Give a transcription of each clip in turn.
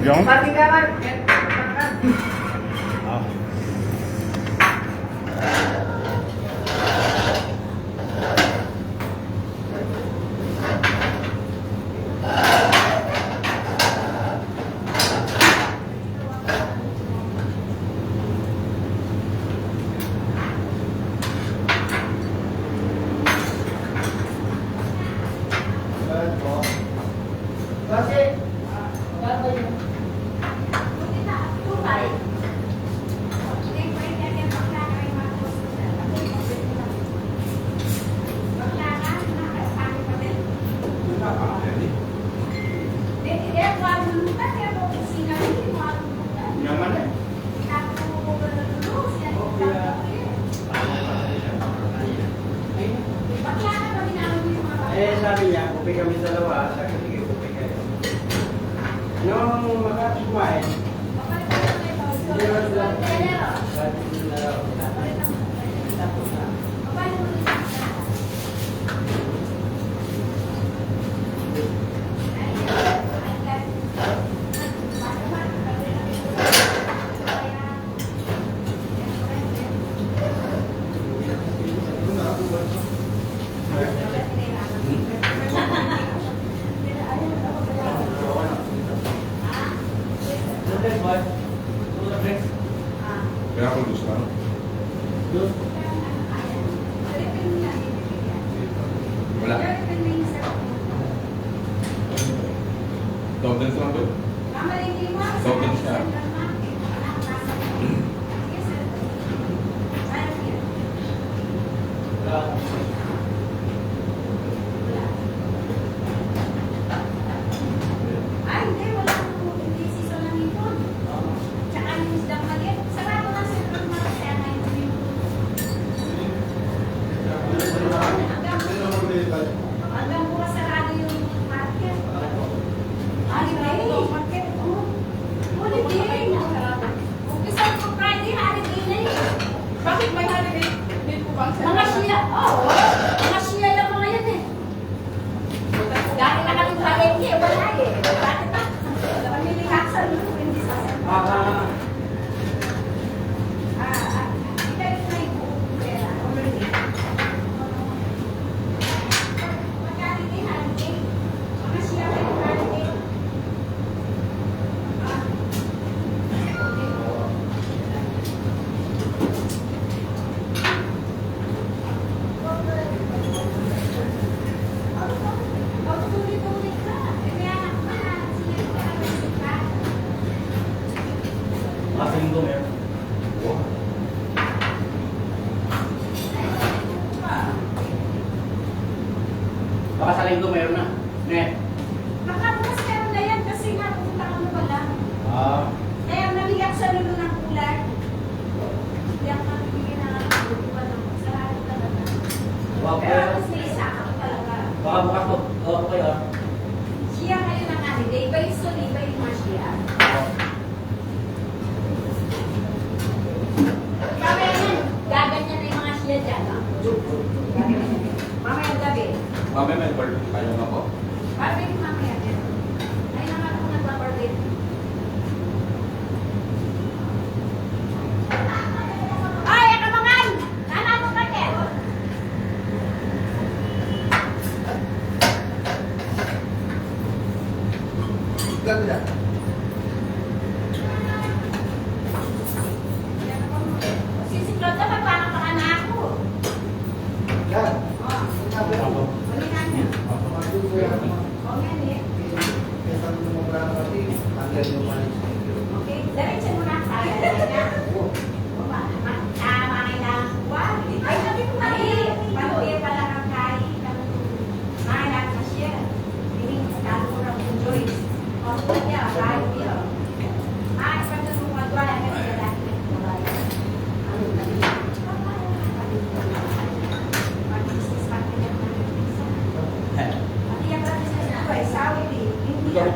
Yung? Pati ka man. Sabi niya, kupi kami sa lawa. Sabi, sige, kupi kayo. Nung makasumain, hindi naman sila. Sabi nila, tapos na. Kaya kung gusto ano? Wala. Tawagin sa mga doon? Tawagin siya. Hanggang bukas sarado yung market. Holiday. Holiday. Umpisa ko Friday, holiday na yun. Bakit may holiday? May po bang Mga siya, mga siya lang mga yan eh. Dahil na kami palengke, wala eh. Bakit ba? Pamili kaksan mo, hindi sasama. Ito na yung buong pera. Mag-holiday, holiday. Mga siya lang yung holiday. Tuloy-tuloy ka. Kaya, Mga linggo meron. Baka sa linggo meron na. baka bukas meron na yan kasi nga pupunta ka mo pala. Kaya nabiyak sa lulo ng kulay. Hindi ako mabibigyan na lutuan ng sarado talaga. Pero mas nilisa ako talaga. Baka bukas mo. Oo, kayo. Siya kayo ng holiday. Iba yung suli, iba yung masya. Mamaya yan, gaganyan na yung mga siya dyan. Mamaya gabi. Mamaya may bird. Kaya nga po. Barbecue mamaya yan. Ay naman ako nagpa-barbecue. Ay, akamangan! Nanalo ka niya! Ganda. Yan ako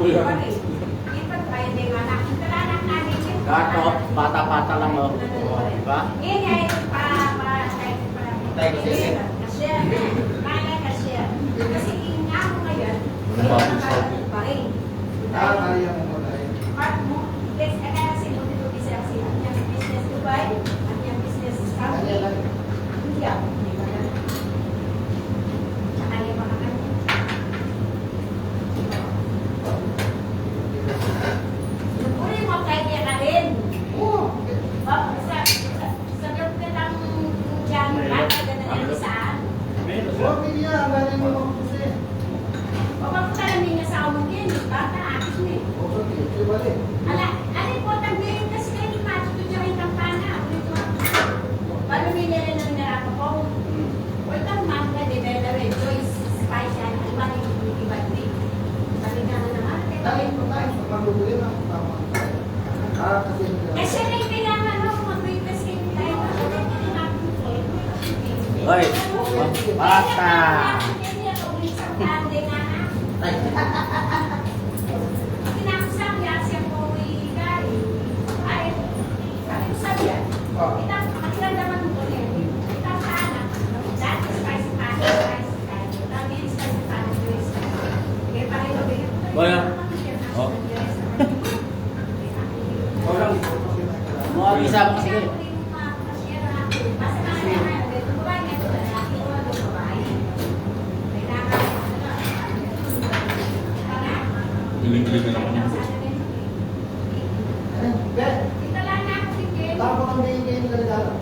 Kuya. Gato, bata-bata lang oh. Diba? Tayo kasi. Kasi nga mo ngayon, Kaya mo na yun. part mo, yes, kaya kasi mo dito bisa kasi ang yung business Dubai, ang yung business Saudi, Kanya lang. hindi ako, hindi ba yan? Tsaka yung mga kanya. Uri mo kay niya ka rin. Oo. Sa group ka lang dyan, bata ka na rin saan. Meron sila. Huwag niya, ang galing mo mag-pusi. O magkakaroon niya sa umugin, bata, akin eh. Oo, sige, balik. Alin po, tagbirin kasi kayo ni Macho, ito dyan yung kampana. Paano nila na narapa ko? O itong manga de Bella Joyce, Spice yan, iba yung iba din. Sabi nga naman, Dahil po tayo, magbubuli na. Tama tayo. Kasi kasi rin kailangan mo, mag-request kayo tayo. Hoy, bata. Ay, Mga visa mo kasi kayo. Giling-giling na naman yun. Bet, tapos ang ganyan na regalo.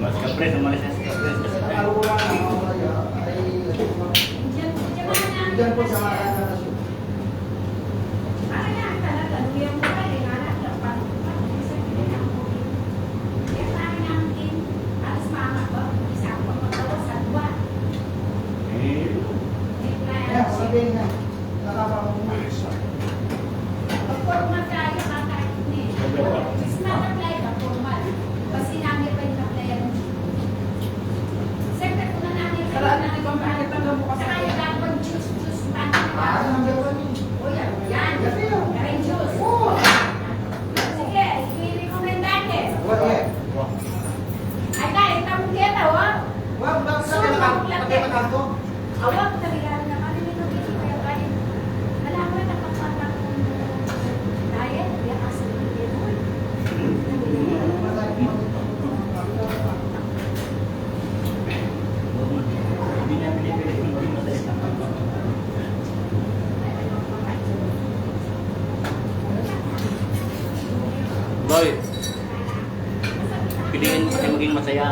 Mas kapres, umalis na si kapres. Kasi ang arulang ng mga kaya ay dyan po sa mga kanasyon. Kaya sabihin na, nakapamumulis. Saraan na ibang bakit ang gamot kasi. Ah, ang gawin niyo. Wag eh. Wag, bakit sa nakakanto? Awak talaga na kami nito dito kaya kain. Alam mo na kapag diet, ya kasi dito. Hindi niya pinipilit yung maging masaya. Boy, piliin mo kayo maging masaya.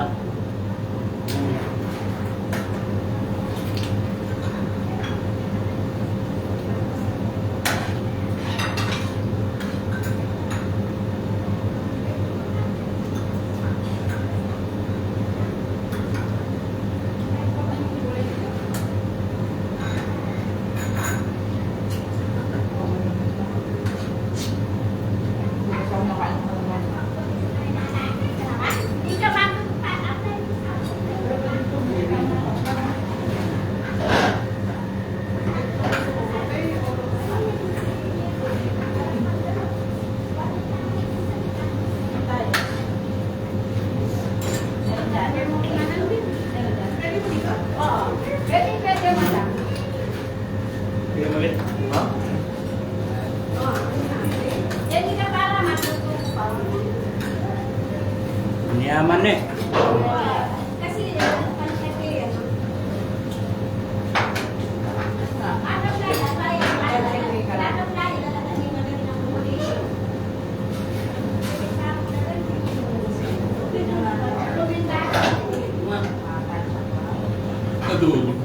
Hindi ka magpapatay. Piliin mo ulit. Ha? Niyaman eh. Kasi Nadulog.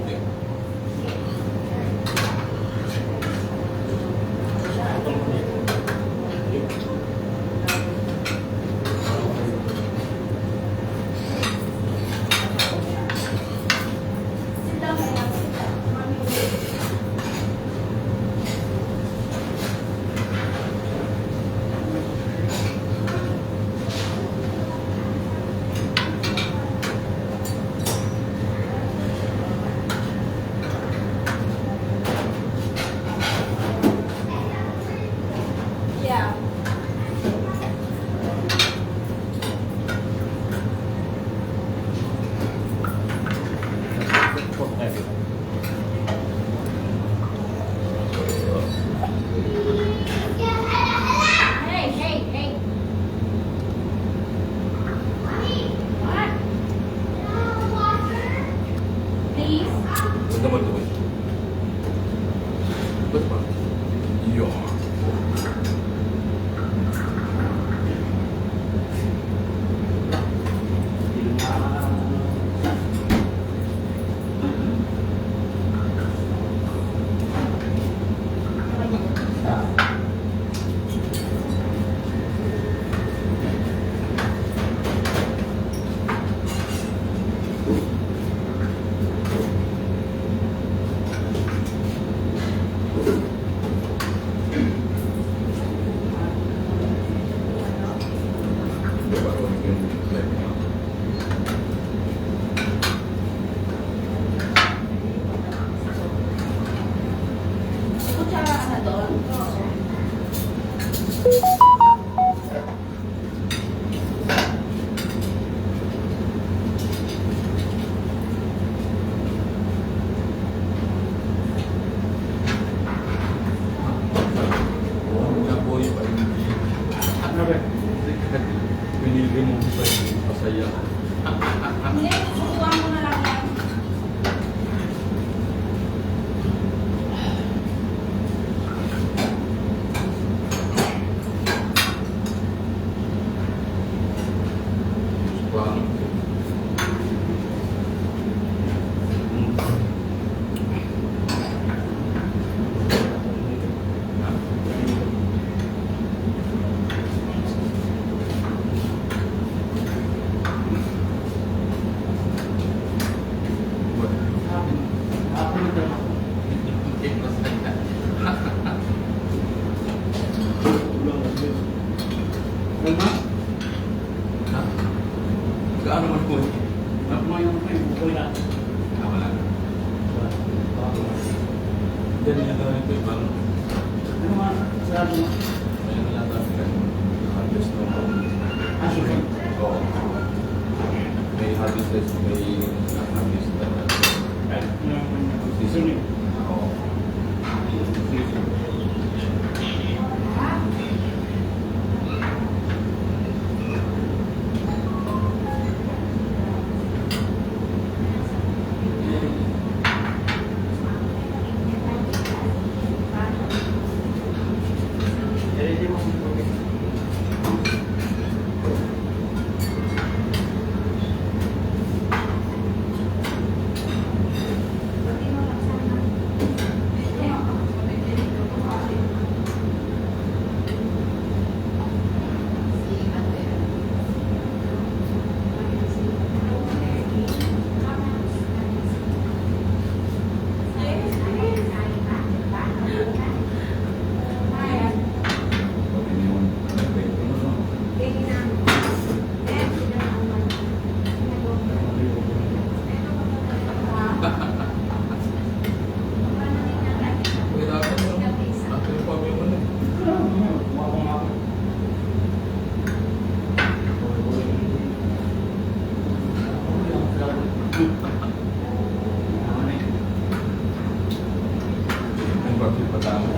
naman naman. Ba't ba? Yo. Diba, yung live mo? Kutsara ka na doon. Kaya po yung Ano ba? pinili mo pa yung masaya. Hindi, susuwan mo na lang yan. Parang gaano man po? Wala. Then yun na ito, parang ayun na lang tayo kan. Harvest na po. Oo. May harvest test, may harvest na. Season. Oo. Ang bakit patama.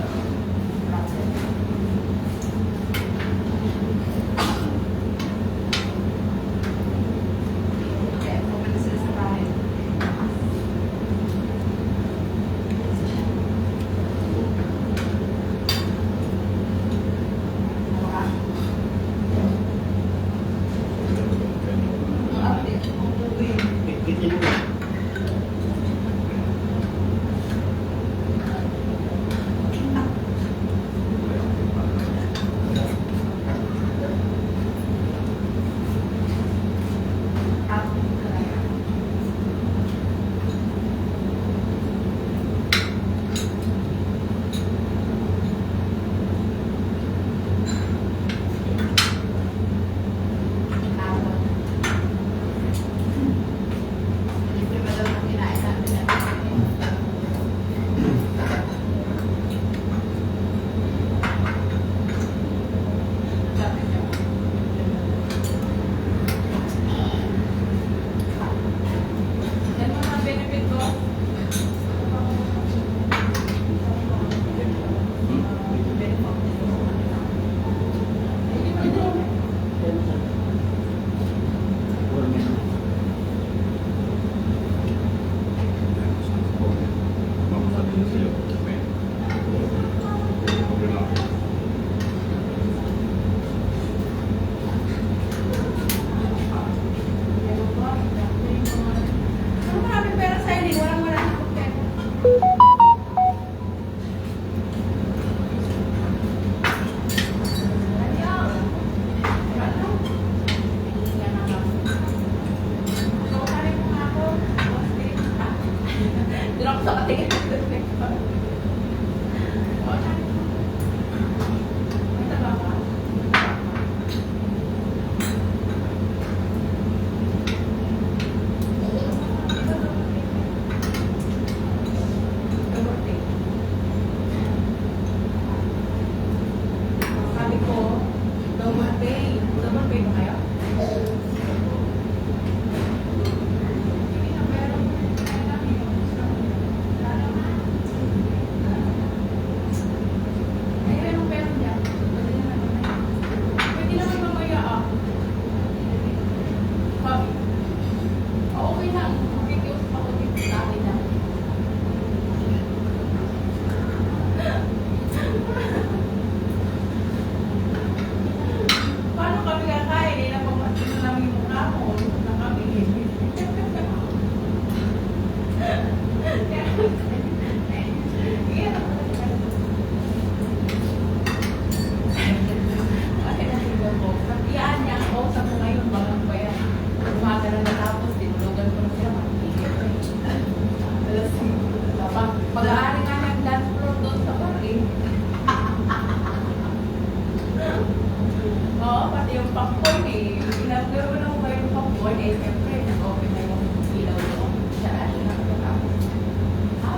eh. Nagkaroon ako kayo ng pag-board eh. Siyempre, nag-open na yung ilaw doon. Sarado na pagkatapos.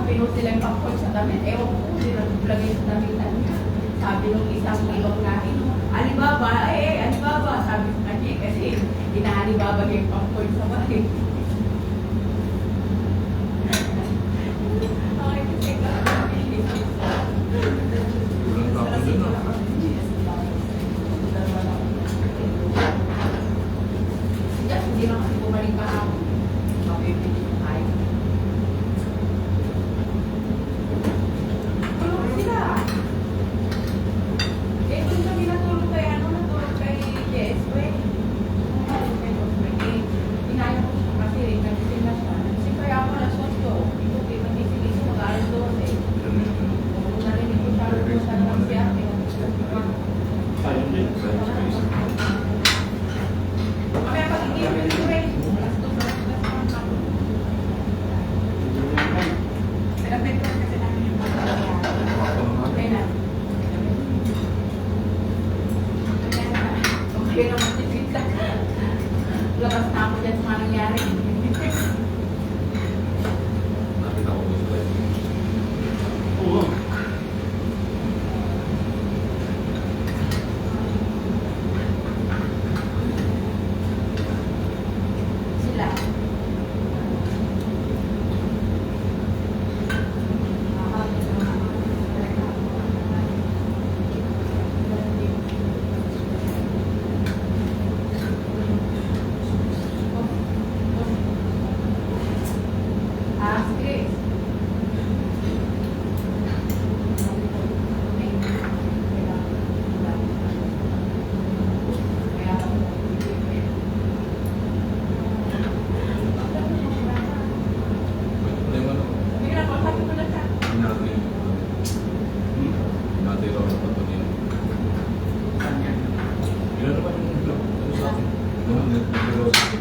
Pinuti lang yung pag-board sa damit. Ewan ko kung sinaglagay sa damitan niya. Sabi nung isang ilong natin, Alibaba, Alibaba. Sabi sa kanya kasi ina-Alibaba yung pag-board sa bahay. Okay, kasi Walang tapon dun, ah. Hindi lang kasi bumalik pa ako. Mabibili yung tayo. Tulog sila. Eh, kung kami natulog kay natulog kay Jeswe. Natulog kay Jeswe. Eh, inaya ko siya kasi nagising na siya. Kasi kaya ako alas 8. Ito, magising siya mag-alas 12. Kung narinig ko siya, alas 12 na lang siya. Sayang din. Mamaya pag-iigil ko rin. Alas 2 na lang. Pinapintuan kasi namin yung mga okay na. Okay na matipid lang. Labas na ako dyan sa mga nangyari. Nakita ko gusto eh. Oo. Sila. Sige. Ano yung ano? Hinati. Hinati raw na pato niya. Ilan naman yung ano sa akin? Noon, nag-draw sa akin.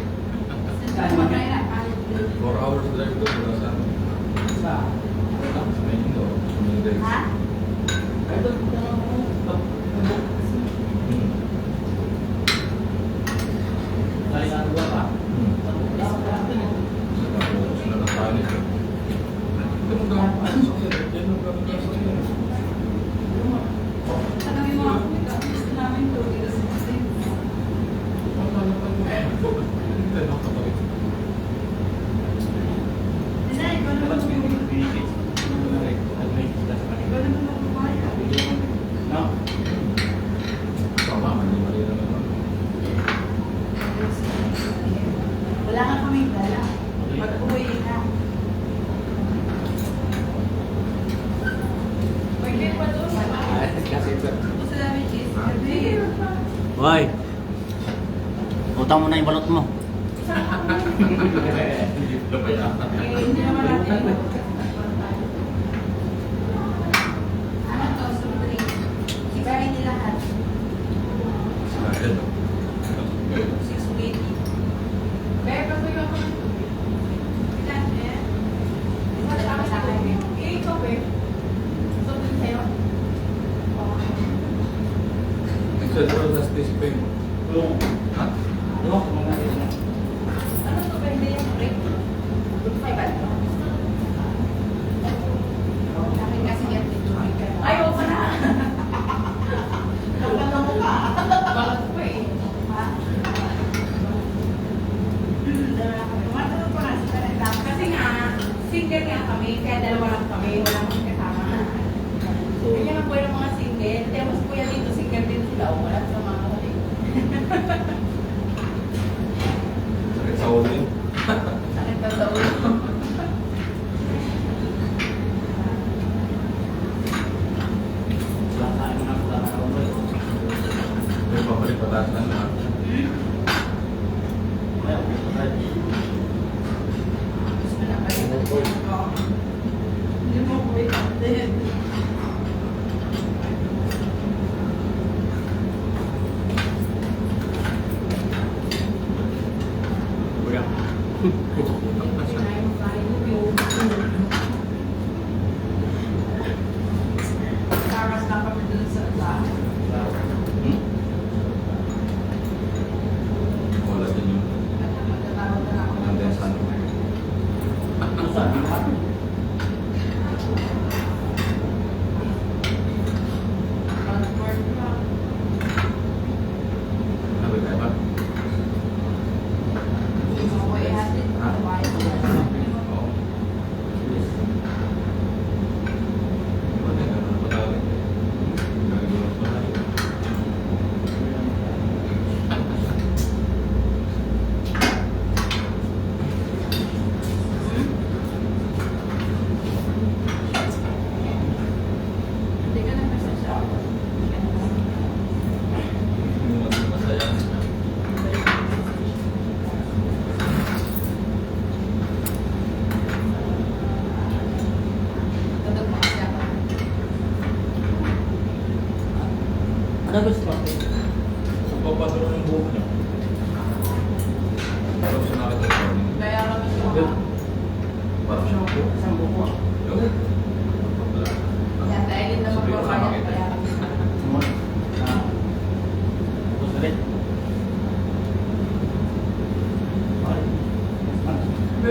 4 hours drive doon para sa akin. Sa Maynila, sa Maynila. Ha? Sila na panis. Ganun gawin sa akin. Ganun gawin sa akin. Tanongin mo ako, gusto namin 2 years. No. Wala nga kaming dala. Mag-uwi na. Pwede pa doon. Gusto namin cheese. Hoy. Utang mo na yung balot mo. Hindi naman natin. Ano to? Sumutri. Ibigay nila lahat. 680. Kaya pa yung ako. Ilan eh? Wala sa akin. Eh, ikaw eh. So, dun sa'yo. Tulong. Ha? No, mga ina. Ano to ba? Hindi yung break? May ba ito? Akin kasi yan dito. Ayaw ka na. Kapag mo ka. Bakit ko eh. Ha? Tumatanong ko na sila nagtapos. Kasi nga, single nga kami, kaya dalawa lang kami, wala kami kasama. Ganyan ang buhay ng mga single. Kaya mas kuya dito, single din sila. O, wala sa mga huli. Sakit sa ulo. Sakit na sa ulo. Wala tayo mga plano. May pabalik pataas na lahat. May office pa tayo. Gusto na kayo. Hindi mo ko i-update. Kuya. Hindi na yung kayo. Karas na kami dun sa Hmm?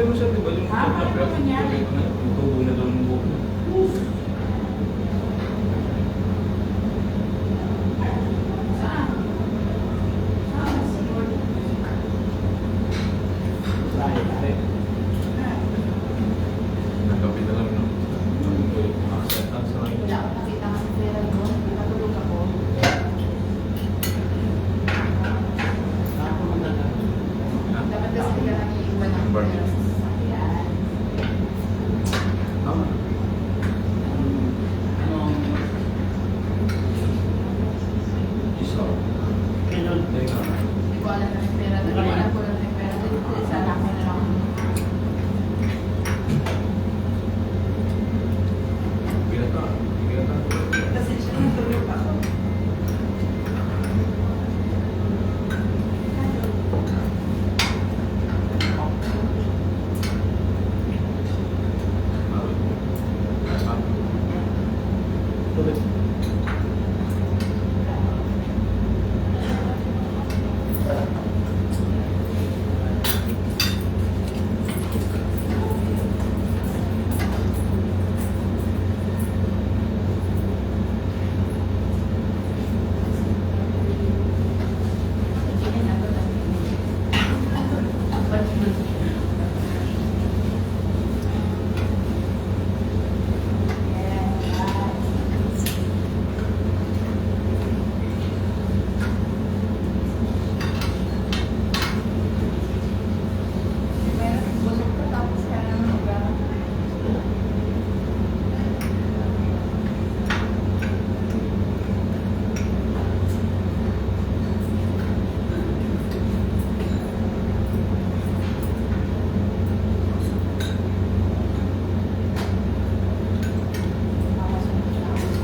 meron siya, di ba? Yung Ah, ano naman yan? yung tubo na doon ng buko. Saan? Saan? Siguro. Nagkapit na lang, no? Acceptance na lang. Wala akong nakita ng pera doon. Nakatulog ako. Ha? Dapat kasi hindi ka nang iiwan ng pera sa sasakyan. Tama. Isa. Teka. Hindi ko alam na may pera doon. Alam ko lang may pera doon. Sa akin na lang. Ginata. Ginata. Kasi siya natulog ako.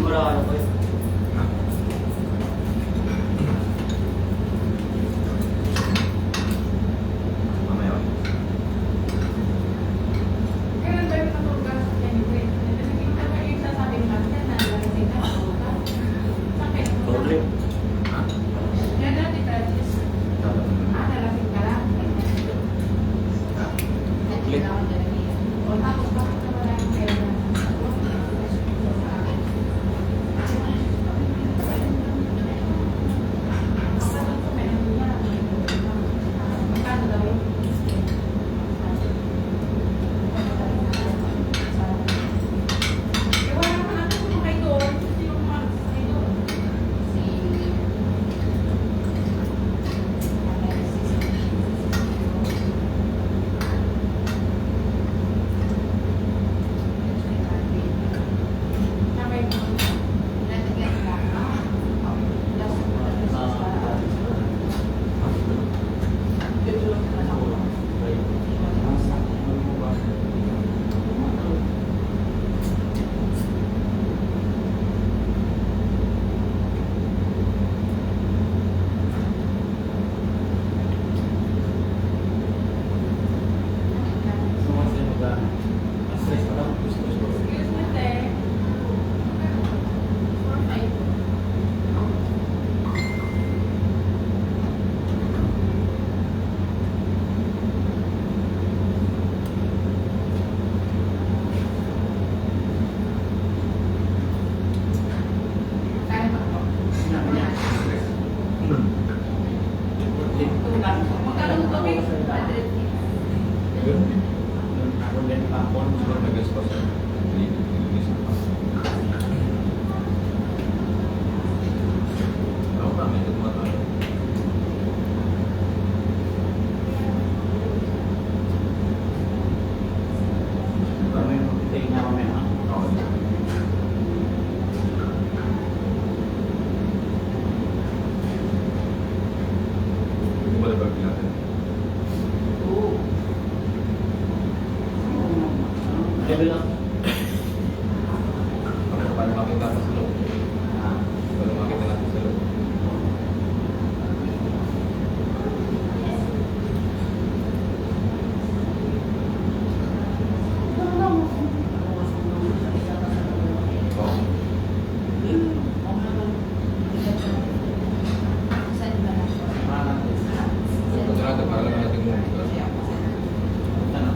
Mura ko yun. Mamaya. Kailan ba yung matulog ka sa anyway? Nakikita ko yung sasabing natin na nalasing ka matulog ka. Sakit. Problem. Ha? Yan natin, Francis. Nalasing ka lang. Ulit. O tapos bakit ka wala yung pera? Magkano daw yun? Eh, wala naman natin kung kayo doon. Sino mga kayo doon? Sabay mo. Excuse me, te. Ay. Kaya ba ako? Magkano ito, babe? 100. Yun. Problem pa po. Siguro may gas pa siya. Linis pa. Ako pa, medyo tumatayo. Kami tingin na kami ha. Okay. Bumalik ba natin? Level up. Paano makita sa loob? Paano makita natin sa loob? Oo. Saan ba na? Kontrata para lang natin mo. Ano?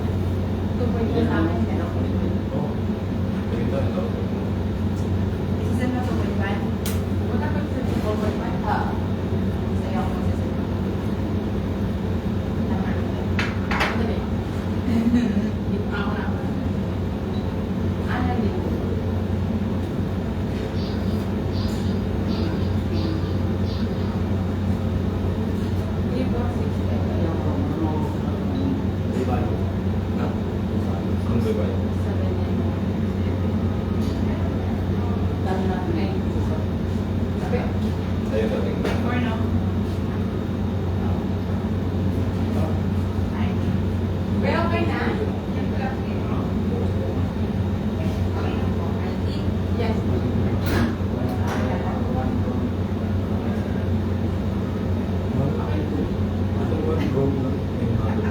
Road lang. Yung halo.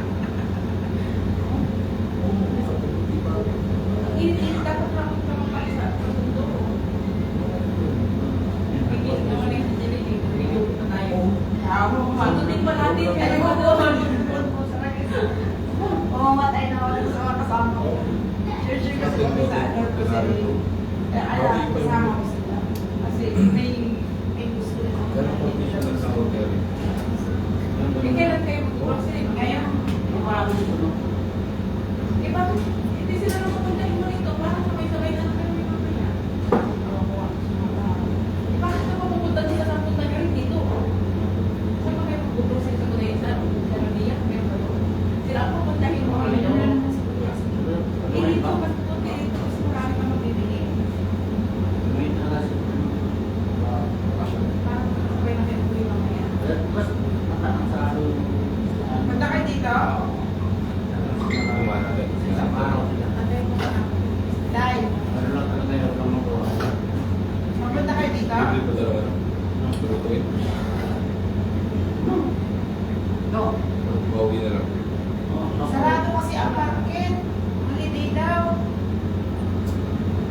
Init-init dapat lang pa sa mundo. Init naman yung sinilin. Init na tayo. Sundutin pa natin. Kaya mag-uwan. Mamamatay na ako sa mga kasama ko. Sure kasi kami sa ano. Kasi alam, kasama ko sila. Kasi may gusto nila. Pero konti siya lang sa hotel. Eh, kailan kayo mag-uwan sila? Ngayon? Parang gusto. Eh, bakit? Hindi sila nang papuntahin mo rito. Parang sabay-sabay na kayo may mamaya. Eh, bakit na mapupunta nila sa punta nyo rin dito? Saan ba kayo mag-uwan sa Tunay? Sa Rodia? Sila ang papuntahin mo. Eh, dito, mas puti dito. Mas marami ka mabibili. May talas. Parang sabay na kayo uwi mamaya. Mas mataang sa ano. Punta kayo dito? Kumain natin. Isang araw sila. Antay mo na. Dahil, Ano lang talaga yung lang magawa. mapunta kayo dito? Libre pa talaga. Turutuin. No. Bawi na lang. Sarado kasi ang market. Holiday daw.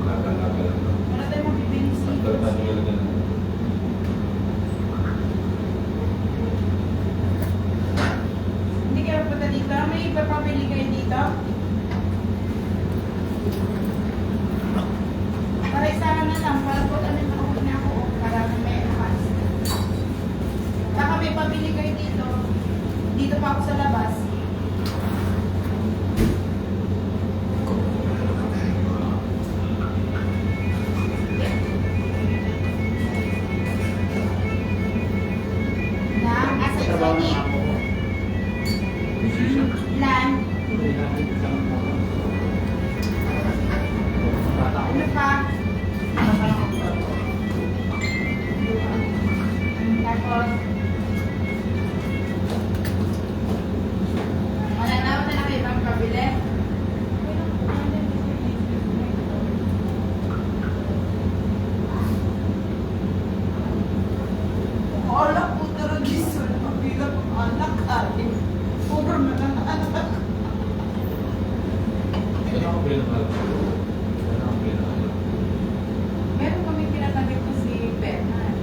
Laga-laga lang. Wala tayong mabibili Ang taratan nyo lang yan. Hindi kayo punta dito. May iba pabili kayo dito. Para isahan na lang. Para po kami makahuli na ako. Para may nakas. Baka may pabili kayo dito. Dito pa ako sa labas. Na, asa Trabaho isang na ako. Busy siya. Lan, Hindi natin isang bata ko. ano pa? Tapos, wala na kayo bang pabili? Alak po talaga giso na mabilang anak akin. Over na lang anak. Saan ako pinangalan? Saan ako pinangalan? Meron kami pinatagit ko si Bernard.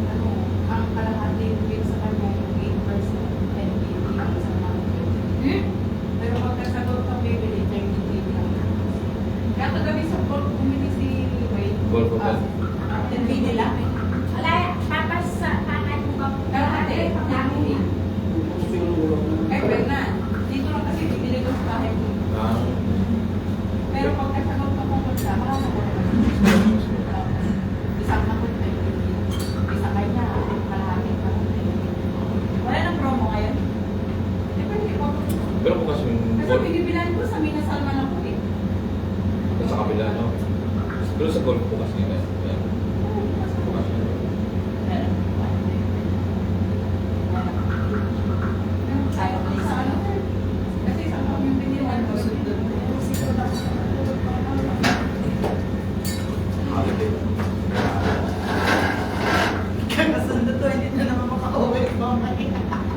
Ano, ang kalahati din sa kanya yung 8% NPT ang isang month. Pero pagkasagot pa bibili, 33 lang. Kaya kagabi sa court, bumili si Wade. Golf pa ba? NPT lang. Wala, papas sa panay mo ba? Kalahati, pangyahin eh. Kay Bernard, dito lang kasi bibili ko sa bahay ko. Ah. Pero pagkasagot pa kung sa mga isang nakot na isang kanya, kalahati pa. Wala nang promo ngayon. Di ba hindi ko? Pero bukas yung Kasi golf. binibilan ko sa Minas Alma lang po eh. Sa kabila, no? Pero sa golf bukas nila. Yan. Bukas yun. Ayaw ko sa ano. Kasi isang taon yung binilan ko. Holiday. Kasundo to, hindi na naman makauwi.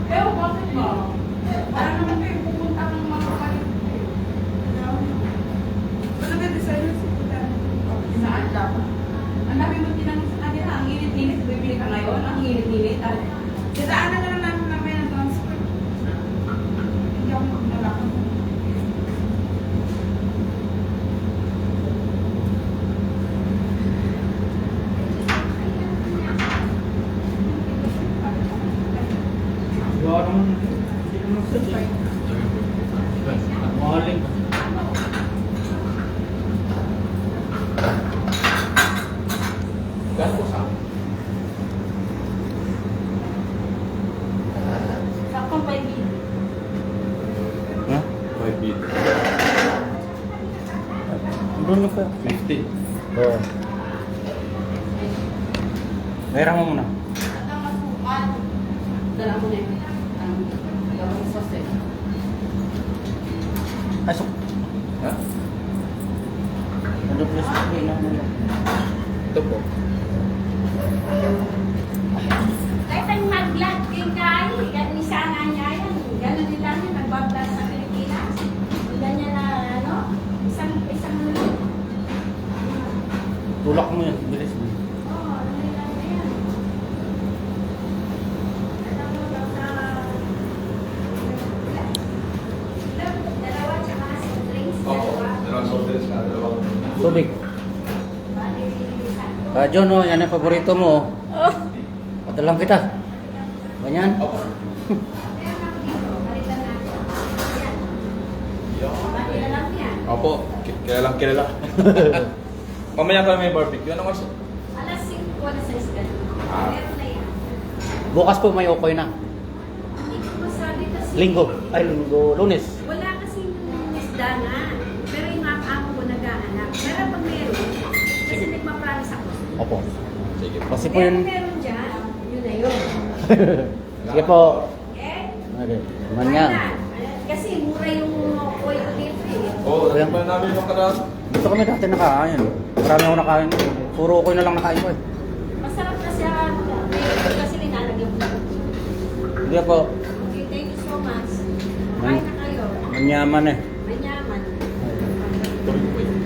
Pero bakit ba? Para naman kayo pupunta ng mga kapalit. Ano ba designer si Puta? Saan dapat? Ang dami mo tinanong sa kanila, ang init-init, bibili ka ngayon, ang init-init. Sisaanan na lang namin namin ang transfer. Hindi ako maglalakad. Gawa naman. Hindi naman sa mahaling. Gano'n po sa akin? Sakong 5 feet. Ha? 5 feet. Doon ka. 50. Oo. Mayroon mo muna. At ang masukal, dala mo na yun. Ang gawang sauce eh. Ay, so. Ha? Ano plus okay na muna. Ito po. Kahit ang maglag din kayo, yan ni sana niya yan. John, oh, yan ang paborito mo. Oh. Padalang kita. Ganyan. Opo. Kaya nga dito, balitan natin. Yan. Yan. Bakit lang yan? Opo, kilalang kilala. Mamaya kami may barbecue. Ano kasi? Alas 5 na sa iskan. Ah. Meron na yan. Bukas po may okoy na. Hindi ko masabi kasi. Linggo. Ay, linggo. Lunes. Wala kasing isda na. Pero yung mga amo ko naghahanap. Pero pag meron, kasi nagpa-promise ako. Opo. Sige po. Kasi po Pero yun. kung meron dyan, yun na yun. Sige po. Eh, Okay. Manya. wala. Kasi mura yung oil ko dito eh. Oo, oh, ba namin yung karaan? Gusto kami dati nakain. Marami ako nakain. Puro okoy na lang nakain ko eh. Masarap na siya. Kasi linalagyan ko. Hindi po. Okay, thank you so much. Kain na kayo. Manyaman eh. Manyaman. Tuloy po yun.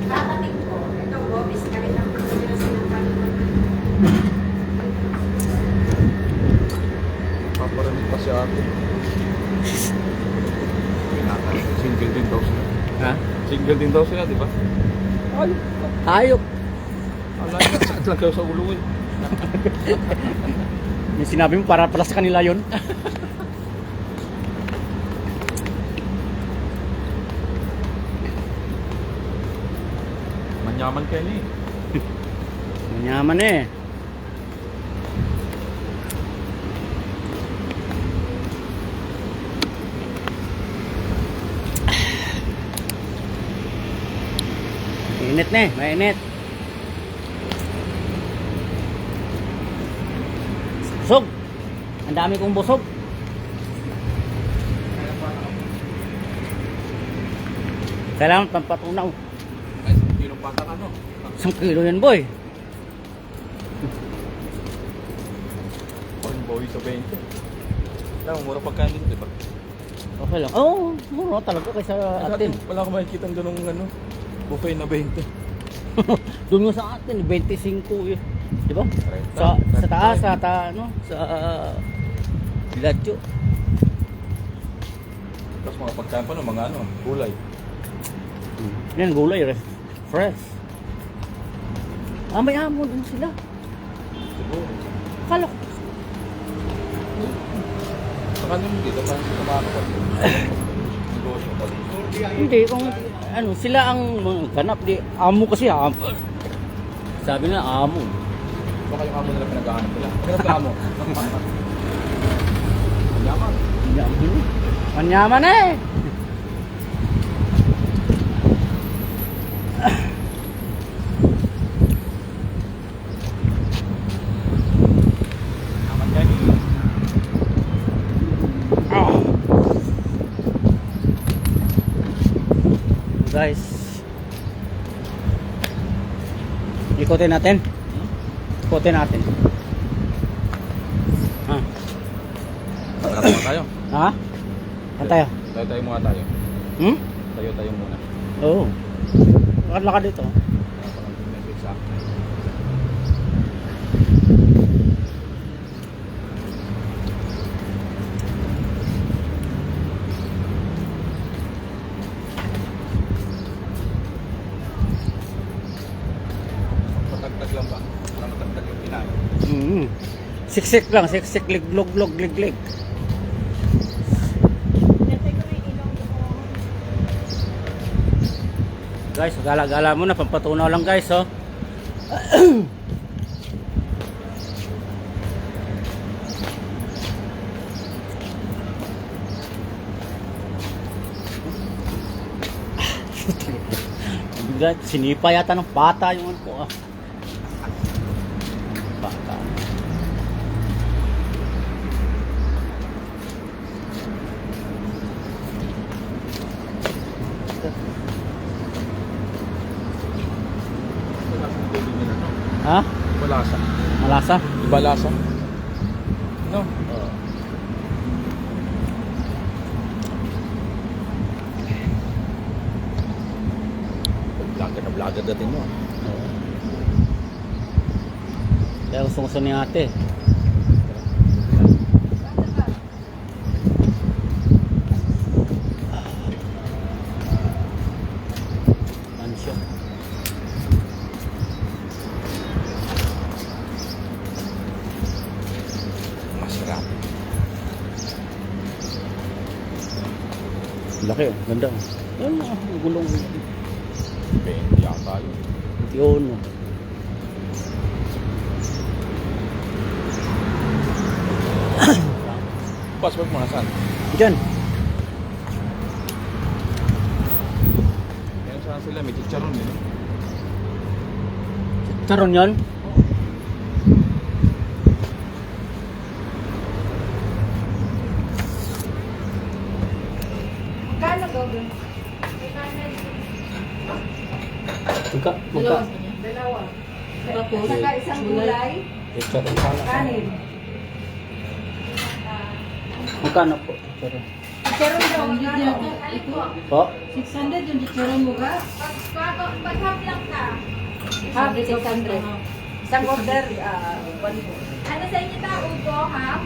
Tatating ko. Ito, Bobis. Kahit ang gusto nila sinapal. Paparamit pa si ate. Single din daw sila. Ha? Single din daw sila, di ba? Ayok. Ala, sakit lang kayo sa ulo eh. Yung sinabi mo para pala sa kanila yun. Manyaman kayo ni. Manyaman eh. Mainit na eh, mainit. Busog. Ang dami kong busog. Kailangan pampatunaw. Ay, kilong patang ano? 1 kilo yan boy. Corn boy sa 20. Lang, mura pagkain dito, di ba? Okay lang. Oo, mura talaga kaysa atin. Wala akong makikita ganung ano, buffet na 20. Doon mo sa atin, 25 eh. Di ba? 30, Sa taas, 35. ano, sa Biladyo. Tapos mga pagkain pa no, mga ano, gulay. Yan, gulay, fresh. Ah, may amon din sila. Siguro. Kala ko. Saka nyo dito, parang kumakakas pa. Negosyo pa dito. Hindi, kung ano, sila ang mga ganap. Di, amo kasi amo. Sabi na amo. Baka yung amo nila pinag-aanap nila. Magkano ka amo? Yaman. Manyaman. Manyaman eh. Yaman kayo ni. Guys, ikutin natin. Ikutin natin. Ha? Tayo tayo. Ha? Saan tayo? Tayo muna tayo. Hmm? Tayo muna. Oo. Lakad-lakad dito. Parang message sa akin. Patagtag lang ba? Para matagtag yung kinain. Siksik lang, siksik, liglog, liglig. Guys, gala-gala muna, pampatunaw lang guys, oh. Guys, sinipa yata ng bata yung ano ko, ah. Bata. Ha? Iba lasa. Malasa? Iba lasa. No? Vlogger na vlogger dating mo. Kaya gusto ni ate. Ano siya? Laki, ganda. Ayun, gulong. 20 yata yun. Yun. Passport mo nasaan? Diyan. Yan saan sila, may chicharon yun. Charon yan. Magkano gawin? Magka, magka. Dalawa. Tapos, Saka isang gulay, Charon pala. kanin. Magkano po? Charon. Pero daw, magkano? Po? 600 yung chicharon mo ka? Pag-hap lang ka. Half, 600. Isang order, 1 Ano sa inyo ta? Upo, ha?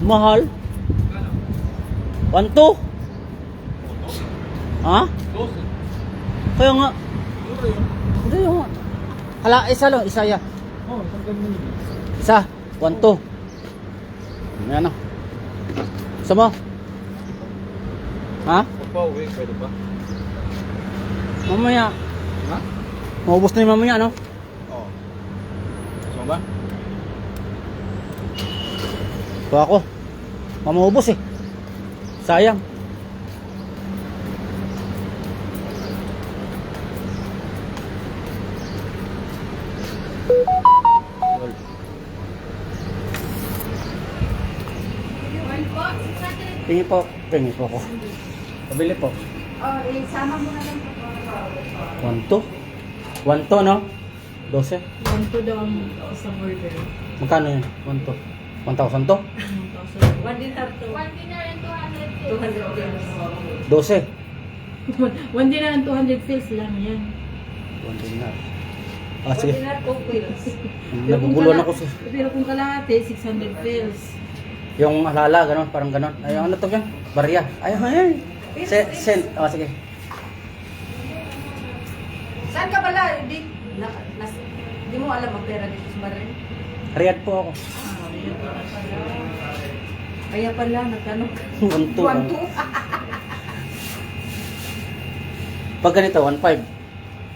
Mahal? 1-2? Ha? 12. Kaya nga. Mura yun. Hindi yung... Hala, isa lang, isa ya. Oo, isang ganun yun. Isa, 1-2. Yan na. Isa mo? Ha? Pag pauwi, pwede ba? Mamaya. Ha? Maubos na yung mamaya, no? Oo. Gusto mo ba? Ito ako. Maubos eh. Sayang. Tingin po. Tingin po ako. Pabili po. Oh, isama mo na lang po. 1-2? 1-2, no? 12? 1 daw ang isang order. Magkano yun? 1-2? 1,000 to? 1 dinar to. 1 dinner and 200 200 pesos. 12. 1 dinar and 200 pesos lang yan. 1 dinar. Ah, 1 sige. dinar, 2 pills. Naguguluhan ako sa... Pero kung kalahati, 600 pesos. Yung halala, gano'n, parang gano'n. Ay, ano to yan? Barya. Ay, ay. Send. Oh, sige. Saan ka pala? Di mo alam ang pera dito sa Bahrain? Riyadh po ako. Kaya pala, nagtanong ka. 1-2. 1-2? Pag ganito, 1-5.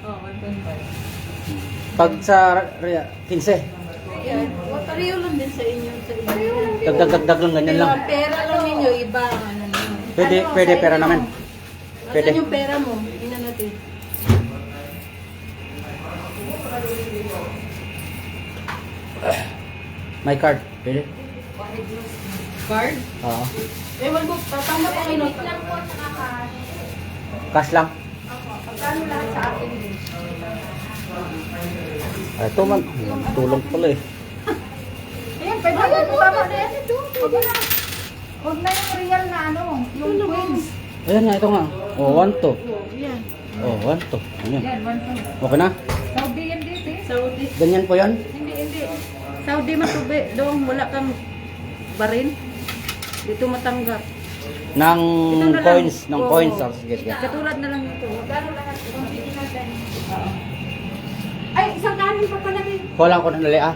Oh, 1.5. Pag sa Riyadh, 15. Ayan, pareho lang din sa inyo. Sa inyo. Dagdag lang, ganyan Pero lang. ang pera lang ninyo, iba ang ano nyo. Pwede, Ano, pwede sa pera inyo? namin. Pwede. Nasaan yung pera mo? Tingnan natin. My card. Pwede? Card? Oo. Ewan ko, tama pa kayo. Wait lang po sa kakas. Cash lang. Pagkano lahat sa akin din? Ay, ito man. Tulong pala eh. Ayan, pwede mo tama na yan. Huwag na. Huwag na yung real na ano, yung queens. Ayan nga, ito nga. Oh, 1-2. Yan. Oh, 1-2. Ayan. Yan, 1.5. Okay na? Saudi yan dito eh. Saudi. Ganyan po yan? Hindi. Saudi matubi. Doon wala kang barin. Dito matanggap. Ng Ito na lang. coins. Ng Oo. coins. Oh, sige, sige. Katulad na lang ito. Gano'n lahat? Kumpiti natin. Ay, isang kanin pa pala rin. Kulang ko na nali ah.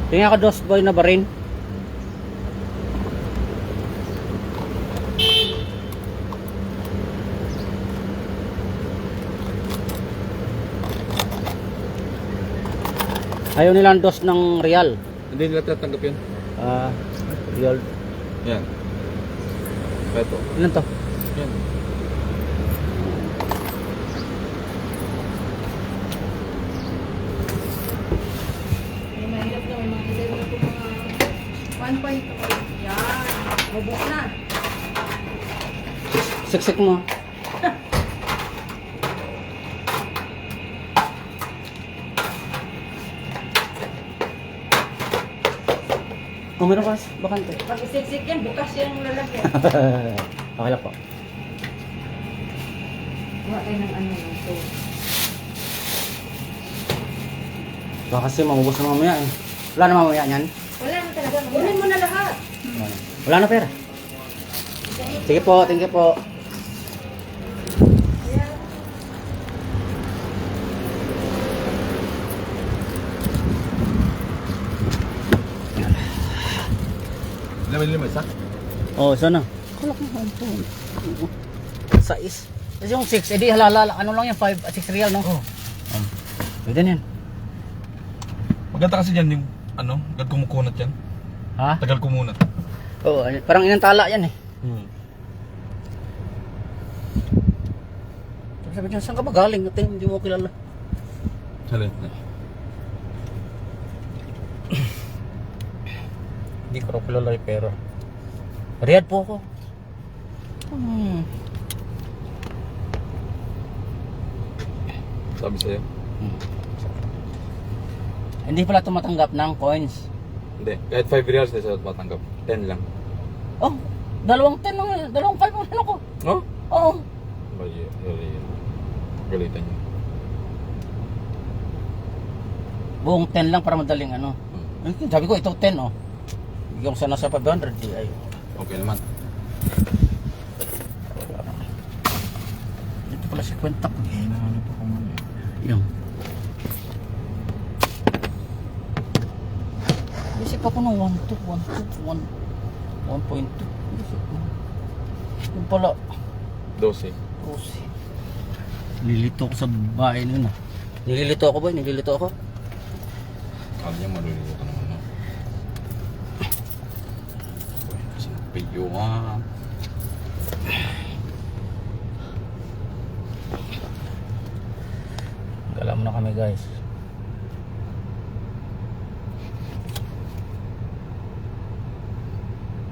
Tingnan ko dos boy na barin. Ayaw nilang dos ng real. Hindi nila tatanggap yun. Ah, real. Yan. Ito. Ilan to? Yan. May mahirap na. May mga ilero ko mga 1.2. Yan. Mabuk na. Siksik mo. Oh, meron ka bakante. Pag isiksik yan, bukas yan yung lalagyan. Okay lang po. Huwag kayo ng ano ito. Baka kasi mamubos na mamaya eh. Wala na mamaya niyan. Wala na talaga. Kunin mo na lahat. Ano? Wala na pera. Sige po, thank you po. Lima isa? Oh, sana. Kalak mo hantong. 6. Kasi yung 6, edi halala, ano lang yan, 5 at 6 real, no? Oo. Pwede na yan. Maganda kasi dyan yung, ano, agad kumukunat yan. Ha? Tagal kumunat. Oo, parang inantala yan eh. Sabi niya, saan ka ba galing? Ate, hindi mo kilala. Salin. Hindi ko raw kilala yung pera. Riyadh po ako. Sabi sa'yo? Hindi pala tumatanggap ng coins. Hindi. Kahit 5 reals na siya matanggap. 10 lang. Oh, dalawang 10 lang, dalawang 5 lang ako. No? Oo. Galitan niyo. Buong 10 lang para madaling ano. Sabi ko ito 10 oh. Bigyan ko sana sa 500 di ay. Okay naman. Ito pala si kwenta ko. Ano pa kung ano Yung. Isip ako ng 1.2. Yung pala. 12. Kasi nililito ako sa bahay nun ah. Nililito ako ba? Nililito ako? Kala niya malulito naman no? Kasi napiyuhan. Gala mo na kami guys.